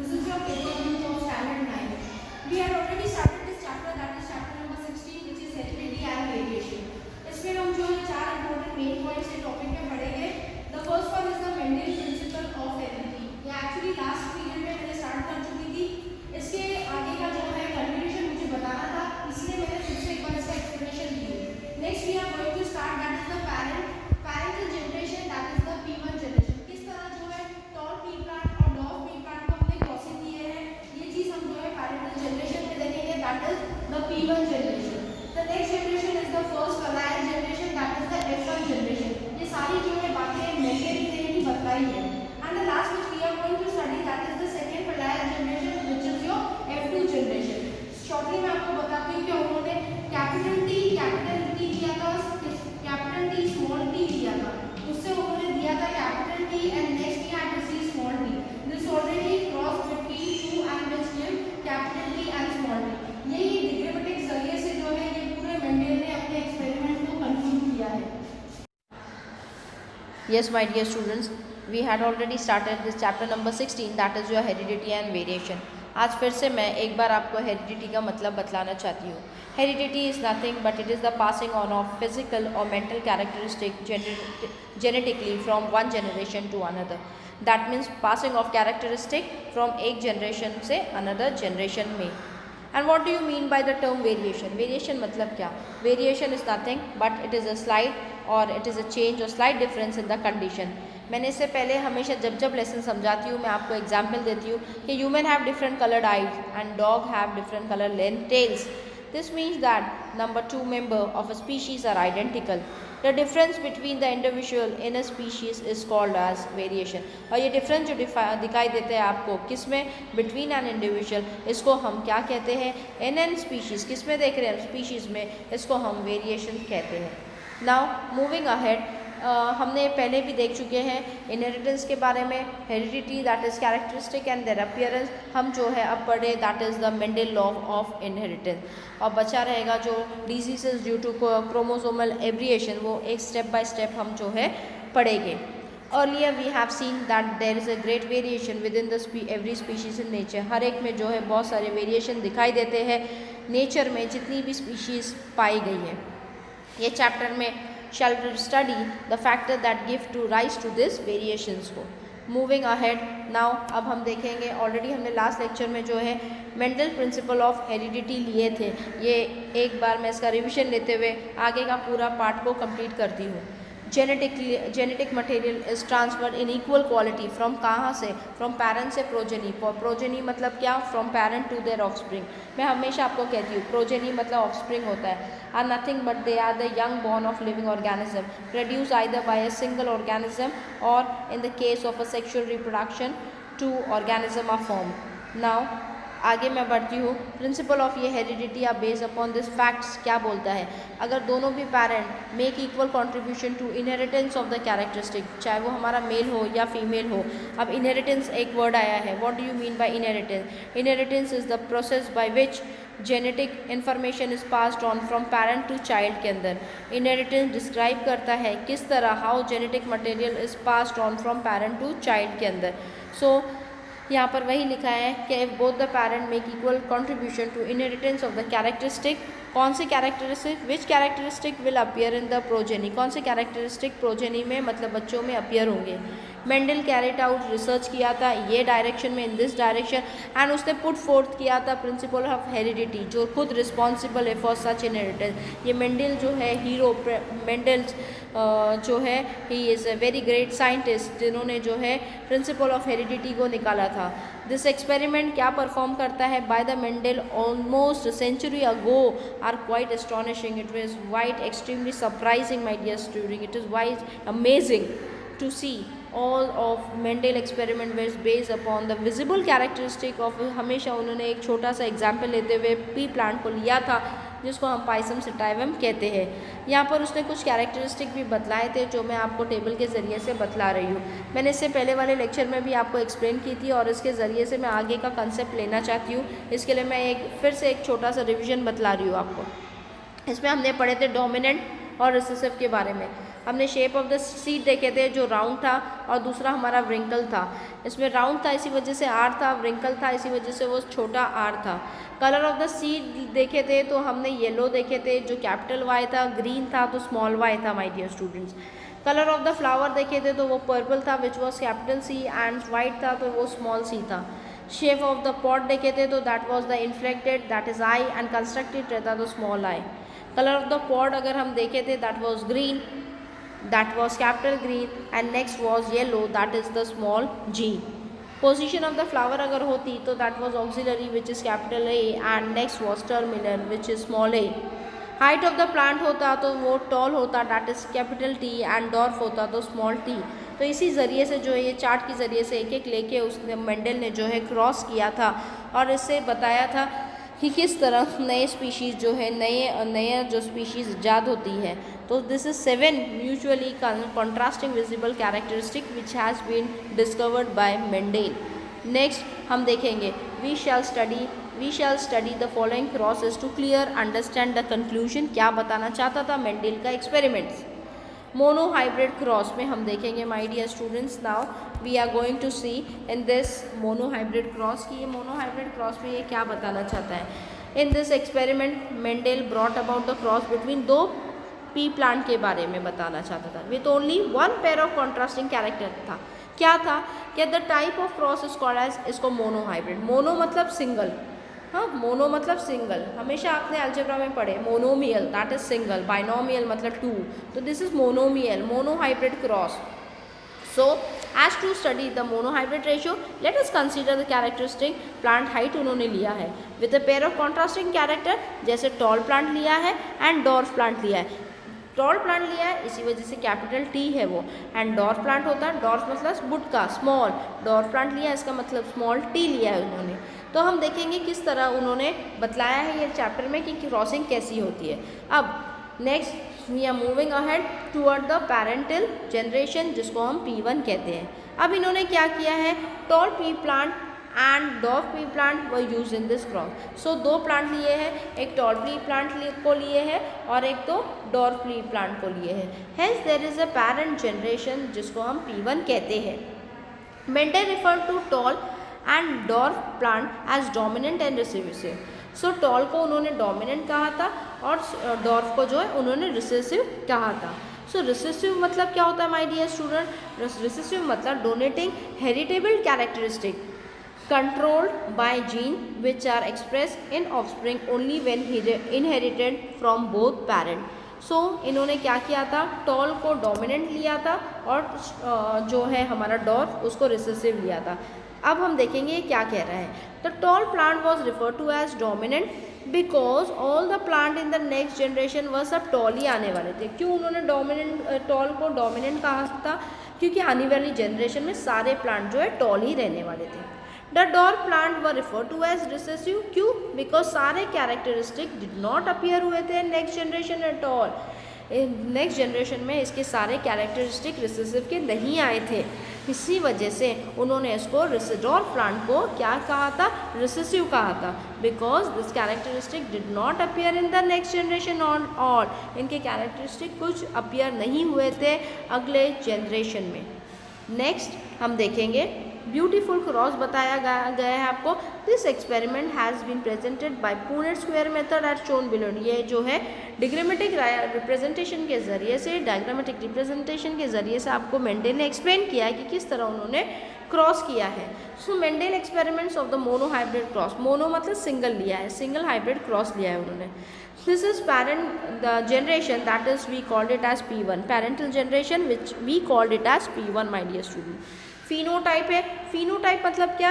This is your paper 2 of standard 9. We had already started this chapter, that is chapter number 16, which is heredity and variation. इसमें हम जो है 4 important main points ये topic में पढ़ेंगे. The first one is the Mendel principle of heredity. ये actually last period में मैंने स्टार्ट कर चुकी थी. इसके आगे का जो है कंक्लूजन मुझे बताना था, इसलिए मैंने फिर से एक बार इसका एक्सप्लेनेशन दी. Next we are going to start that is the parental generation, that is the P1 generation. किस तरह जो है tall pea plant और dwarf pea plant को हमने क्रॉसिंग दिए हैं, ये चीज हम जो है parental generation में देखेंगे, that is the P1 generation. The next generation is the first allied generation, that is the F1 generation. ये सारी जो है बातें मेंडल ने ही बताई है. And the last which we are going to study, that is the second allied generation, which is your F2 generation. Shortly मैं आपको बताती हूँ कि उन्होंने कैपिटल टी दिया था, कैपिटल टी स्मॉल टी दिया था, उससे उन्होंने दिया था capital T and next we had to see small T. This already cross between two and which give capital T and small T. यही डिग्रेमेटिक जरिए से जो है ये पूरे मेंडल ने अपने एक्सपेरिमेंट को कंक्लूड किया है. Yes, my dear students, we had already started this chapter number 16, that is your heredity and variation. आज फिर से मैं एक बार आपको हेरिडिटी का मतलब बतलाना चाहती हूँ. Heredity is nothing but it is the passing on of physical और mental characteristic genetically from one generation to another. That means passing of characteristic from एक जनरेशन से अनदर जनरेशन में. And what do you mean by the term variation? Variation मतलब क्या? Variation is nothing but it is a slide और it is a change और slight difference in the condition. मैंने इससे पहले हमेशा जब लेसन समझाती हूँ मैं आपको एग्जाम्पल देती हूँ कि human have different coloured eyes and dog have different colour length tails. This means that number 2 member of a species are identical. The difference between the individual in a species is called as variation. और ये difference जो दिखाई देते हैं आपको किस में? Between an individual, इसको हम क्या कहते हैं? In an species. किस में देख रहे हैं? स्पीशीज़ में. इसको हम वेरिएशन कहते हैं. नाउ मूविंग अहेड, हमने पहले भी देख चुके हैं इनहेरिटेंस के बारे में. Heredity that is characteristic and their appearance. हम जो है अब पढ़े that is the Mendel law of inheritance. और बचा रहेगा जो diseases due to chromosomal aberration, वो एक स्टेप बाय स्टेप हम जो है पढ़ेंगे. Earlier we have seen that there is a great variation within the every species in nature. हर एक में जो है बहुत सारे वेरिएशन दिखाई देते हैं नेचर में जितनी भी स्पीशीज़ पाई गई है. ये चैप्टर में shall study the factor that give to rise to this variations को. Moving ahead now, अब हम देखेंगे, ऑलरेडी हमने लास्ट लेक्चर में जो है मेंडल प्रिंसिपल ऑफ हेरिडिटी लिए थे. ये एक बार मैं इसका रिविजन लेते हुए आगे का पूरा पार्ट को कंप्लीट करती हूँ. Genetic material is transferred in equal quality from कहाँ से? फ्रॉम पेरेंट से प्रोजेनी. प्रोजेनी मतलब क्या? From parent to their offspring. मैं हमेशा आपको कहती हूँ प्रोजेनी मतलब ऑफस्प्रिंग होता है. Are nothing but they are the young born of living organism produce either by a single organism और in the case of a sexual reproduction 2 organism are form. Now आगे मैं बढ़ती हूँ. प्रिंसिपल ऑफ ये heredity are based upon this facts. क्या बोलता है? अगर दोनों भी parent make equal contribution to inheritance of the characteristic, चाहे वो हमारा मेल हो या फीमेल हो. अब इनहेरिटेंस एक वर्ड आया है. What do you mean by inheritance? Inheritance is the process by which genetic information is passed on from parent to child के अंदर. इनहेरिटेंस डिस्क्राइब करता है किस तरह how genetic material is passed on from parent to child के अंदर. So यहाँ पर वही लिखा है कि if both the parent make equal contribution to inheritance of the characteristic. कौन से characteristic? Which characteristic will appear in the progeny. कौन से कैरेक्टरिस्टिक प्रोजेनी में मतलब बच्चों में अपीयर होंगे. मेंडल कैरिड आउट रिसर्च किया था ये डायरेक्शन में, इन दिस डायरेक्शन, एंड उसने पुट फोर्थ किया था प्रिंसिपल ऑफ हेरिडिटी जो खुद रिस्पॉन्सिबल है फॉर सच इनहेरिटेंस. ये मेंडल जो है हीरो, मेंडल जो है he is a very great scientist जिन्होंने जो है प्रिंसिपल ऑफ हेरिडिटी को निकाला था. दिस एक्सपेरिमेंट क्या परफॉर्म करता है by the Mendel almost century ago are quite astonishing. It was quite extremely surprising my dear student. It is quite amazing to see all of Mendel experiment was based upon the visible characteristic of. हमेशा उन्होंने एक छोटा सा example लेते हुए P plant को लिया था जिसको हम पाइसम सटाइवम कहते हैं. यहाँ पर उसने कुछ कैरेक्टरिस्टिक भी बतलाए थे जो मैं आपको टेबल के ज़रिए से बतला रही हूँ. मैंने इससे पहले वाले लेक्चर में भी आपको एक्सप्लेन की थी और इसके ज़रिए से मैं आगे का कंसेप्ट लेना चाहती हूँ. इसके लिए मैं फिर से एक छोटा सा रिविजन बतला रही हूँ आपको. इसमें हमने पढ़े थे डोमिनेंट और रिसेसिव के बारे में. हमने शेप ऑफ द सीड देखे थे जो राउंड था और दूसरा हमारा व्रिंकल था। इसमें राउंड था इसी वजह से आर था, व्रिंकल था इसी वजह से वो छोटा आर था। कलर ऑफ द सीड देखे थे तो हमने येलो देखे थे जो कैपिटल वाई था, ग्रीन था तो स्मॉल वाई था my dear students. Colour of the flower देखे थे तो वो पर्पल था which was capital C, and white था तो वो स्मॉल सी था। शेप ऑफ द पॉट देखे थे तो that was the inflected that is I, and constructed रहता तो small i. Colour of the pot अगर हम देखे थे that was green, that was capital green, and next was yellow that is the small g. Position of the flower अगर होती तो that was axillary which is capital A, and next was terminal which is small a. Height of the plant होता तो वो toll होता that is capital T, and dwarf होता तो small T. तो इसी ज़रिए से जो है ये चार्ट के ज़रिए से एक एक लेके उसने मेंडल ने जो है क्रॉस किया था और इससे बताया था कि किस तरह नए स्पीशीज़ जो है नए जो स्पीशीज़ ईजाद होती है। तो this is 7 mutually contrasting visible characteristic which has been discovered by Mendel. Next हम देखेंगे we shall study the following crosses to clear understand the conclusion. क्या बताना चाहता था मेंडेल का एक्सपेरिमेंट्स। मोनो हाइब्रिड क्रॉस में हम देखेंगे my dear students, now we are going to see in this mono hybrid cross की ये मोनो हाइब्रिड क्रॉस में ये क्या बताना चाहता है। In this experiment Mendel brought about the cross between 2 pea plant के बारे में बताना चाहता था with only 1 pair of contrasting character था। क्या था कि the type of cross is called as, इसको मोनो हाइब्रिड। मोनो मतलब सिंगल, हाँ मोनो मतलब सिंगल, हमेशा आपने अलजेब्रा में पढ़े। Monomial that is single, binomial मतलब 2, तो this is monomial, mono hybrid cross. So as to study the monohybrid ratio, let us consider the characteristic plant height उन्होंने लिया है with a pair of contrasting character, जैसे tall plant लिया है and dwarf plant लिया है। Tall plant लिया है इसी वजह से कैपिटल टी है वो, एंड डॉर्फ प्लांट होता है, डॉर्फ मतलब बुट का स्मॉल, डॉर्फ प्लांट लिया है इसका मतलब स्मॉल टी लिया है उन्होंने। तो हम देखेंगे किस तरह उन्होंने बतलाया है ये चैप्टर में कि क्रॉसिंग कैसी होती है। अब next we are moving ahead toward the parental generation जिसको हम P1 कहते हैं। अब इन्होंने क्या किया है, toll P plant and dwarf P plant were use in this cross. So 2 plant लिए हैं, एक टॉल पी प्लांट को लिए हैं और एक तो डॉर्फ पी प्लांट को लिए हैं। Hence there is a parent generation जिसको हम P1 कहते हैं। Mendel refer to tall and dwarf plant as dominant and recessive. So tall को उन्होंने डोमिनेंट कहा था और डॉर्फ को जो है उन्होंने रिसेसिव कहा था। सो रिसेसिव मतलब क्या होता है माय डियर स्टूडेंट, रिसेसिव मतलब donating heritable characteristic controlled by gene which are expressed in offspring only when inherited from both parent। सो इन्होंने क्या किया था, टॉल को डोमिनेंट लिया था और जो है हमारा डॉर्फ उसको रिसेसिव लिया था। अब हम देखेंगे क्या कह रहा है। The tall plant was refer to as dominant because all the plant in the next generation वह सब टॉल ही आने वाले थे। क्यों उन्होंने टॉल को डोमिनेंट कहा था, क्योंकि आने वाली जनरेशन में सारे प्लांट जो है टॉल ही रहने वाले थे। The dwarf plant were refer to as recessive, क्यों, बिकॉज सारे कैरेक्टरिस्टिक डिड नॉट अपीयर हुए थे next generation at all. Next generation में इसके सारे कैरेक्टरिस्टिक रिसेसिव के नहीं आए थे, इसी वजह से उन्होंने इसको डॉर्फ प्लांट को क्या कहा था, रिसेसिव कहा था, because this characteristic did not appear in the next generation on all. इनके कैरेक्टरिस्टिक कुछ अपीयर नहीं हुए थे अगले जनरेशन में। नेक्स्ट हम देखेंगे ब्यूटीफुल क्रॉस बताया गया है आपको। This experiment has been presented by Punnett square method at shown below. ये जो है डिग्रामेटिक रिप्रेजेंटेशन के ज़रिए से, डायग्रामेटिक रिप्रेजेंटेशन के ज़रिए से आपको मेंडेल ने एक्सप्लेन किया है कि किस तरह उन्होंने क्रॉस किया है। So Mendel experiments of the mono hybrid cross, mono मतलब सिंगल लिया है, सिंगल हाइब्रिड क्रॉस लिया है उन्होंने। This is parent the generation that is we called it as P1, parental generation which we called it as P1 my dear student. Phenotype है, phenotype मतलब क्या,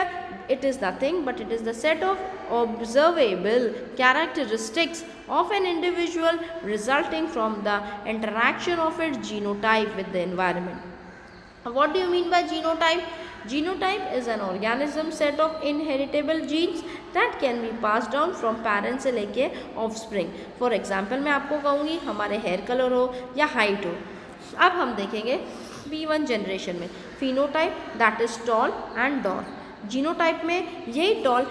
it is nothing but it is the set of observable characteristics of an individual resulting from the interaction of its genotype with the environment. What do you mean by genotype? Genotype is an organism set of inheritable genes that can be passed down from parents से लेके offspring. For example मैं आपको कहूँगी हमारे hair colour हो या height हो। अब हम देखेंगे P1 जनरेशन में phenotype that is toll and dwarf. Genotype में यही टॉल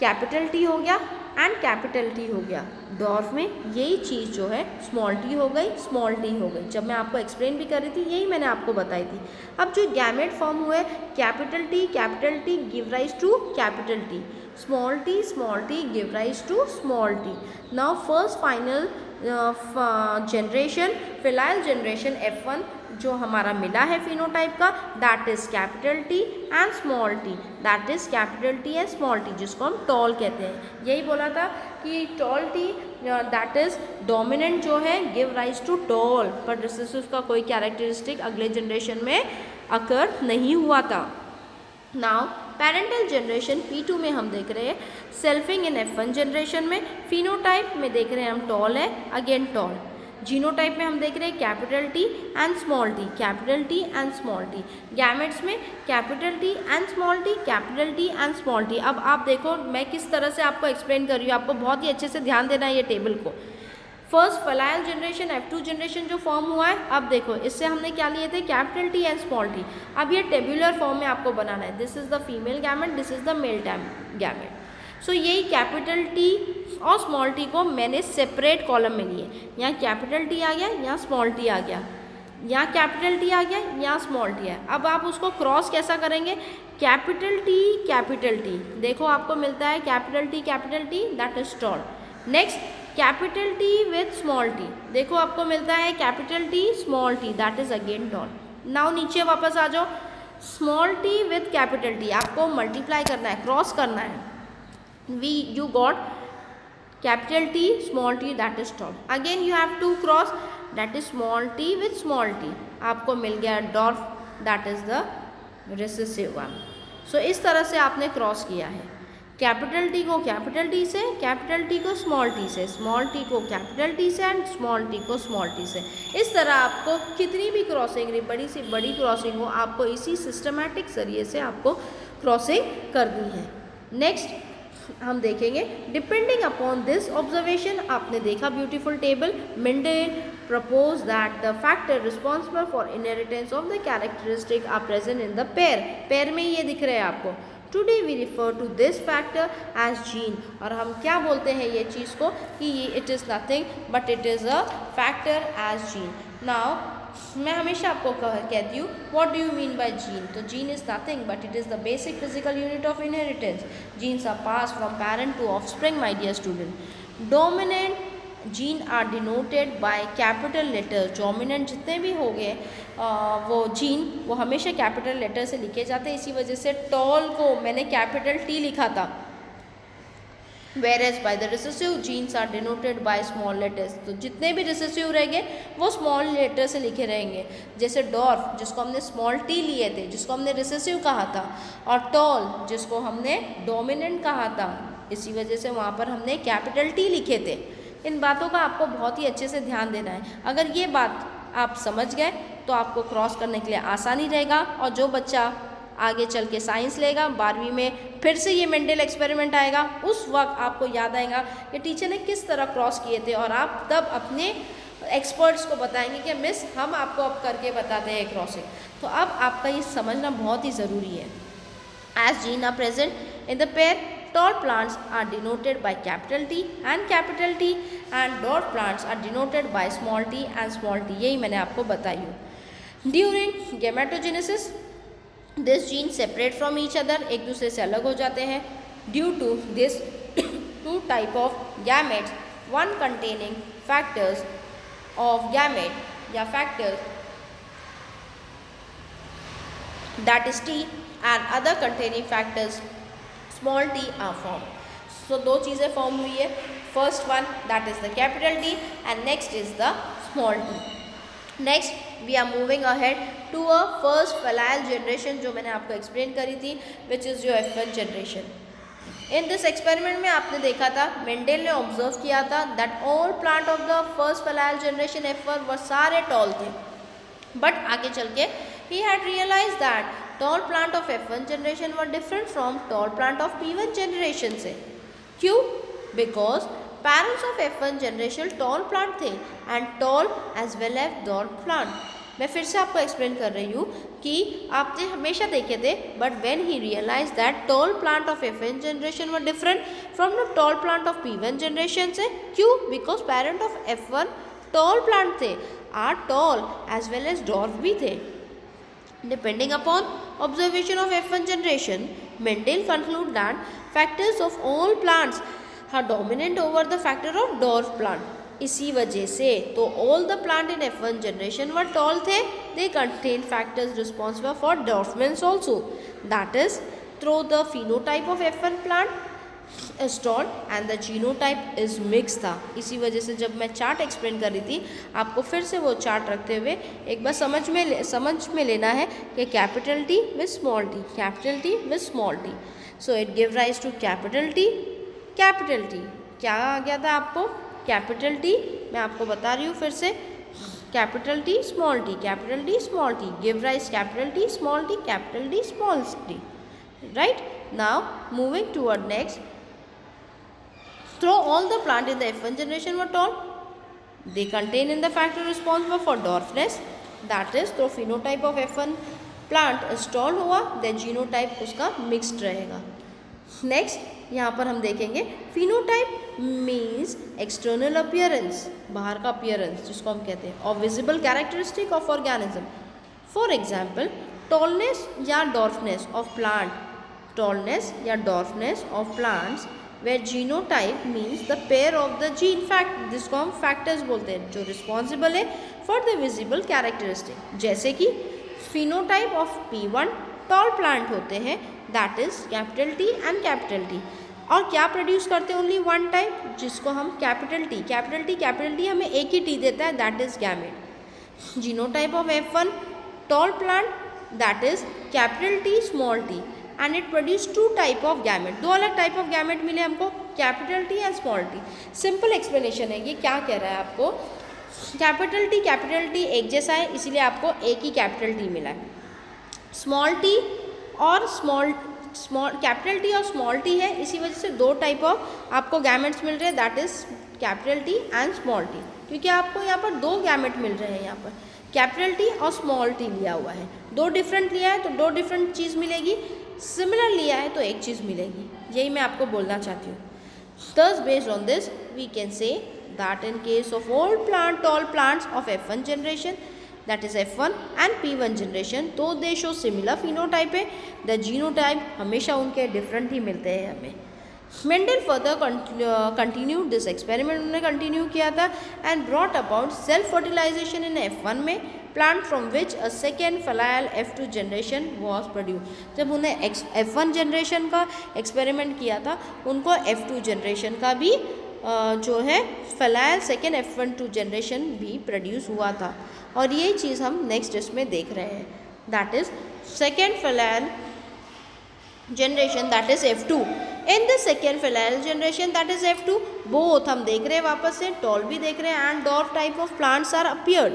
कैपिटल टी हो गया एंड कैपिटल टी हो गया। डॉर्फ में यही चीज़ जो है स्मॉल टी हो गई, स्मॉल टी हो गई। जब मैं आपको एक्सप्लेन भी कर रही थी यही मैंने आपको बताई थी। अब जो गैमेट फॉर्म हुए capital T give rise to capital T, small T give rise to small T. Now first final generation filial generation F1 जो हमारा मिला है फिनोटाइप का, that is capital T and small T, that is capital T and small T, जिसको हम tall कहते हैं। यही बोला था कि tall T that is dominant जो है गिव राइज टू टॉल, पर रिसेसिव का कोई कैरेक्टरिस्टिक अगले जनरेशन में अकर नहीं हुआ था। नाउ पेरेंटल जनरेशन P2 में हम देख रहे हैं सेल्फिंग इन F1 जनरेशन में, फिनोटाइप में देख रहे हैं हम टॉल है, अगेन टॉल। जीनोटाइप में हम देख रहे हैं capital T and small T, capital T and small T. Gametes में capital T and small T, capital T and small T. अब आप देखो मैं किस तरह से आपको एक्सप्लेन कर रही हूँ, आपको बहुत ही अच्छे से ध्यान देना है ये टेबल को। First filial generation F2 generation जो फॉर्म हुआ है, अब देखो इससे हमने क्या लिए थे capital T and small T. अब ये टेबुलर फॉर्म में आपको बनाना है, this is the female gamete, this is the male gamete. So यही कैपिटल टी और स्मॉल टी को मैंने सेपरेट कॉलम में लिए, यहाँ कैपिटल टी आ गया, यहाँ स्मॉल टी आ गया, यहाँ कैपिटल टी आ गया, यहाँ स्मॉल टी है। अब आप उसको क्रॉस कैसा करेंगे, कैपिटल टी, देखो आपको मिलता है capital T that is tall. Next capital T with small t, देखो आपको मिलता है capital T small T that is again tall. Now नीचे वापस आ जाओ, small t with capital T, आपको मल्टीप्लाई करना है, क्रॉस करना है। You got capital T small t that is tall, again you have to cross, that is small t with small t, आपको मिल गया dwarf that is the recessive one। so इस तरह से आपने क्रॉस किया है, कैपिटल टी को capital T से, कैपिटल टी को स्मॉल टी से, स्मॉल टी को कैपिटल टी से एंड स्मॉल टी को स्मॉल टी से। इस तरह आपको कितनी भी क्रॉसिंग, बड़ी से बड़ी क्रॉसिंग हो, आपको इसी सिस्टमैटिक जरिए से आपको क्रॉसिंग करनी है। नेक्स्ट हम देखेंगे डिपेंडिंग अपॉन दिस ऑब्जर्वेशन, आपने देखा beautiful table, Mendel propose that the factor responsible for inheritance of the characteristic are present in the pair में ये दिख रहे हैं आपको। Today we refer to this factor as gene, और हम क्या बोलते हैं ये चीज़ को कि ये it is nothing but it is a factor as gene. Now मैं हमेशा आपको कहती हूँ what do you mean by gene, तो gene is nothing but it is the basic physical unit of inheritance. Genes are pass from parent to offspring my dear student. Dominant gene are denoted by capital letter, dominant जितने भी हो गए वो gene वो हमेशा capital letter से लिखे जाते हैं, इसी वजह से टॉल को मैंने कैपिटल टी लिखा था। whereas by the recessive genes are denoted by small letters, तो जितने भी रिसेसिव रहेंगे वो स्मॉल लेटर से लिखे रहेंगे। जैसे डॉर्फ जिसको हमने स्मॉल टी लिए थे, जिसको हमने रिसेसिव कहा था, और टॉल जिसको हमने डोमिनेंट कहा था, इसी वजह से वहाँ पर हमने कैपिटल टी लिखे थे। इन बातों का आपको बहुत ही अच्छे से ध्यान देना है। अगर ये बात आप समझ गए तो आपको क्रॉस करने के लिए आसानी रहेगा। और जो बच्चा आगे चल के साइंस लेगा, 12वीं में फिर से ये मेंडल एक्सपेरिमेंट आएगा, उस वक्त आपको याद आएगा कि टीचर ने किस तरह क्रॉस किए थे, और आप तब अपने एक्सपर्ट्स को बताएंगे कि मिस हम आपको अब करके बताते हैं क्रॉसिंग। तो अब आपका ये समझना बहुत ही ज़रूरी है। As gene are present in the pair, tall plants are denoted by capital T and capital T and dwarf plants are denoted by small t and small t, यही मैंने आपको बताई हूँ। During gametogenesis this genes separate from each other, एक दूसरे से अलग हो जाते हैं। Due to this two type of gametes, one containing factors of gamete या factors that is T and other containing factors small t are formed. So दो चीज़ें फॉर्म हुई है, first one that is the capital T and next is the small t. Next we are moving ahead to a first filial generation जो मैंने आपको explain करी थी, which is your F1 generation. In this experiment में आपने देखा था, Mendel ने ऑब्जर्व किया था that all plant of the first filial generation F1 वो सारे टॉल थे, बट आगे चल के he had realized that tall plant of F1 generation were different from tall plant of P1 generation से। क्यों? Because parents of F1 generation tall plant थे and tall as well as dwarf plant। मैं फिर से आपको explain कर रही हूँ कि आपने हमेशा देखे थे, but when he realize that tall plant of F1 generation were different from the tall plant of P1 generation से। क्यों? Because parent of F1 tall plant थे, are tall as well as dwarf भी थे। Depending upon observation of F1 generation, Mendel concluded that factors of all plants are dominant over the factor of dwarf plant. इसी वजह से तो all the plant in F1 generation were tall थे, they contain factors responsible for dwarfness also. That is, through the phenotype of F1 plant is tall and the genotype is mixed था। इसी वजह से जब मैं चार्ट एक्सप्लेन कर रही थी, आपको फिर से वो चार्ट रखते हुए एक बार समझ में लेना है कि capital T with small T, capital T with small t. So it give rise to capital T. Capital T क्या आ गया था आपको? कैपिटल टी, मैं आपको बता रही हूँ फिर से, capital T small T, capital T small T, give rise capital T small T, capital T small T, right. Now moving toward next, through all the plant in the F1 generation were tall, they contain in the factor responsible for dwarfness, that is through phenotype of F1 plant is tall हुआ, then genotype उसका mixed रहेगा। Next यहाँ पर हम देखेंगे phenotype means external appearance, बाहर का appearance जिसको हम कहते हैं, और visible characteristic of organism। For example, tallness या dwarfness of plant, tallness या dwarfness of plants where genotype means the pair of the gene fact, जिसको हम factors बोलते हैं, जो responsible है for the visible characteristic। जैसे कि phenotype of P1 tall plant होते हैं, that is capital T and capital T, और क्या प्रोड्यूस करते हैं? ओनली वन टाइप, जिसको हम कैपिटल टी हमें एक ही टी देता है, that is gamete. Genotype of F1 tall plant, that is capital T small t, and it produce two type of gamete, दो अलग टाइप ऑफ गैमेट मिले हमको, capital T and small T. Simple explanation है, ये क्या कह रहा है आपको? कैपिटल टी एक जैसा है, इसीलिए आपको एक ही कैपिटल टी मिला है। स्मॉल टी और कैपिटल टी और स्मॉल टी है, इसी वजह से दो टाइप ऑफ आपको गैमेट्स मिल रहे हैं, that is capital T and small T, क्योंकि आपको यहाँ पर दो गैमेट मिल रहे हैं। यहाँ पर कैपिटल टी और स्मॉल टी लिया हुआ है, दो डिफरेंट लिया है तो दो डिफरेंट चीज़ मिलेगी, सिमिलर लिया है तो एक चीज़ मिलेगी, यही मैं आपको बोलना चाहती हूँ। Thus based on this we can say that in case of all tall plants of F1 generation, that is F1 and P1 generation, तो they show similar phenotype है, the genotype हमेशा उनके different ही मिलते हैं हमें। Mendel further continued this experiment, उन्होंने continue किया था and brought about self fertilization in F1 में plant from which a second filial F2 generation was produce. जब उन्हें F1 जनरेशन का एक्सपेरिमेंट किया था, उनको F2 जनरेशन का भी जो है फलायल सेकेंड F1 जनरेशन भी प्रोड्यूस हुआ था, और यही चीज़ हम नेक्स्ट इसमें देख रहे हैं, that is second filial generation, that is F2। In the second filial generation, that is F2, both हम देख रहे हैं वापस से, टॉल भी देख रहे हैं and dwarf type of plants are appeared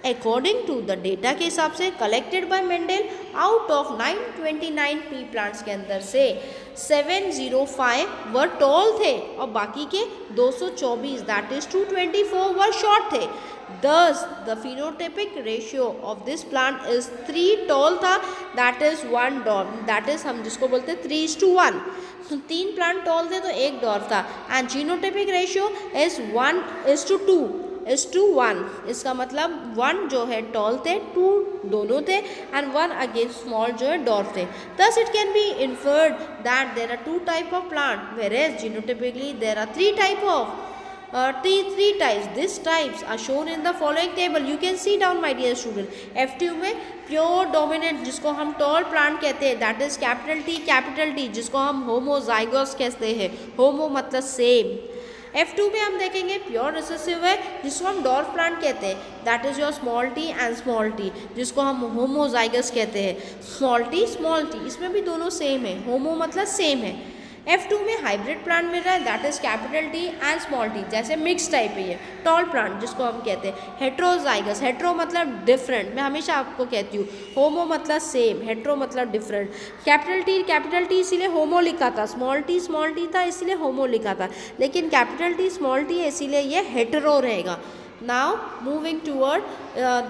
according to the data के हिसाब से collected by Mendel. Out of 929 pea plants के अंदर से 705 वर टॉल थे और बाकी के 224 दैट इज 224 वर शॉर्ट थे। Thus the phenotypic ratio of this plant is 3 tall था, that is 1 dwarf, that is हम जिसको बोलते हैं 3:1, तो 3 प्लांट टॉल थे तो 1 डॉर्फ था, एंड जीनोटाइपिक रेशियो इज 1:2:1, इसका मतलब 1 जो है टॉल थे, 2 दोनों थे, एंड 1 अगेन स्मॉल जो है डॉर्फ थे। Thus it can be inferred that there are 2 type of plant, whereas genotypically there are 3 type of three types. These types are shown in the following table. You can see down, my dear student. F2 में pure dominant जिसको हम tall plant कहते हैं, that is capital T जिसको हम होमोजाइगोस कहते हैं, होमो मतलब सेम। F2 में हम देखेंगे प्योर रिसेसिव है जिसको हम डॉर्फ प्लांट कहते हैं, that is your small T and small T जिसको हम होमोजाइगस कहते हैं। स्मॉल टी इसमें भी दोनों सेम है, होमो मतलब सेम है। F2 में हाइब्रिड प्लांट मिल रहा है, that is capital T and small T, जैसे मिक्स टाइप है ये टॉल प्लांट जिसको हम कहते हैं। हेट्रोजाइगस, हेट्रो मतलब डिफरेंट, मैं हमेशा आपको कहती हूँ, होमो मतलब सेम, हेट्रो मतलब डिफरेंट। कैपिटल टी इसीलिए होमो लिखा था, स्मॉल टी था इसीलिए होमो लिखा था, लेकिन कैपिटल टी स्मॉल टी है इसीलिए ये हेट्रो रहेगा। Now moving toward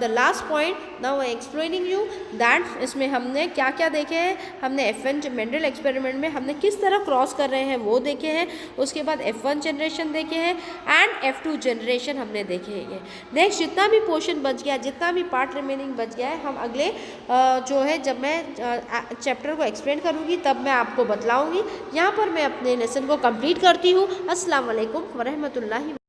the last point, now I explaining you that इसमें हमने क्या क्या देखे हैं। हमने F1 मेंडल एक्सपेरिमेंट में हमने किस तरह क्रॉस कर रहे हैं वो देखे हैं, उसके बाद F1 जनरेशन देखे हैं एंड F2 जनरेशन हमने देखे हैं। नेक्स्ट जितना भी पोर्शन बच गया, जितना भी पार्ट रिमेनिंग बच गया है, हम अगले जो है जब मैं चैप्टर को एक्सप्लेन करूँगी तब मैं आपको बतलाऊँगी। यहाँ पर मैं अपने लेसन को कंप्लीट करती हूँ। अस्सलाम वालेकुम वरहमतुल्लाहि।